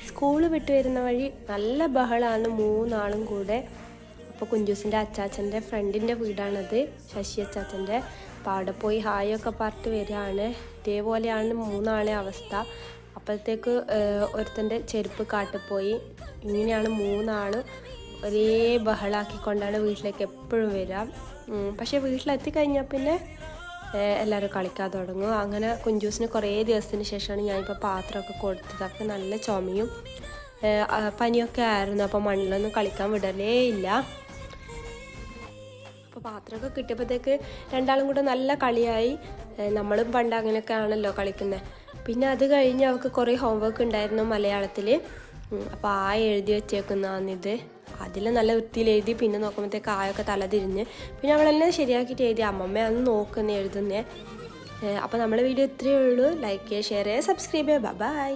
School വിട്ട് വരുന്ന വഴി നല്ല ബഹളമാണ് മൂന്നാളും കൂടെ. അപ്പോൾ കുഞ്ചൂസിൻ്റെ അച്ചാച്ചൻ്റെ ഫ്രണ്ടിൻ്റെ വീടാണത്, ശശി അച്ചാച്ചൻ്റെ. അപ്പോൾ അവിടെ പോയി ഹായൊക്കെ പറഞ്ഞിട്ട് വരികയാണ്. ഇതേപോലെയാണ് മൂന്നാളെ അവസ്ഥ. അപ്പോഴത്തേക്ക് ഒരുത്തൻ്റെ ചെരുപ്പ് കാട്ടിപ്പോയി. ഇങ്ങനെയാണ് മൂന്നാളും ഒരേ ബഹളാക്കിക്കൊണ്ടാണ് വീട്ടിലേക്ക് എപ്പോഴും വരിക. പക്ഷേ വീട്ടിലെത്തി കഴിഞ്ഞാൽ പിന്നെ എല്ലാവരും കളിക്കാൻ തുടങ്ങും. അങ്ങനെ കുഞ്ചൂസിന് കുറേ ദിവസത്തിന് ശേഷമാണ് ഞാനിപ്പോൾ പാത്രമൊക്കെ കൊടുത്തതൊക്കെ. നല്ല ചുമയും പനിയൊക്കെ ആയിരുന്നു. അപ്പോൾ മണ്ണിലൊന്നും കളിക്കാൻ വിടലേ ഇല്ല. അപ്പോൾ പാത്രമൊക്കെ കിട്ടിയപ്പോഴത്തേക്ക് രണ്ടാളും കൂടെ നല്ല കളിയായി. നമ്മളും പണ്ട് അങ്ങനെയൊക്കെ ആണല്ലോ കളിക്കുന്നത്. പിന്നെ അത് കഴിഞ്ഞ് അവൾക്ക് കുറേ ഹോംവർക്ക് ഉണ്ടായിരുന്നു മലയാളത്തിൽ. അപ്പോൾ എഴുതി വെച്ചേക്കുന്നതാണിത്. അതിൽ നല്ല വൃത്തിയിൽ എഴുതി. പിന്നെ നോക്കുമ്പോഴത്തേക്ക് ആയൊക്കെ തലതിരിഞ്ഞ്. പിന്നെ അവളെല്ലാം ശരിയാക്കിയിട്ട് എഴുതി. അമ്മമ്മ അന്ന് നോക്കുന്നത് എഴുതുന്നേ. അപ്പോൾ നമ്മുടെ വീഡിയോ ഇത്രയേ ഉള്ളൂ. ലൈക്ക് ചെയ്യുക, ഷെയർ ചെയ്യുക, സബ്സ്ക്രൈബ് ചെയ്യുക. ബൈ.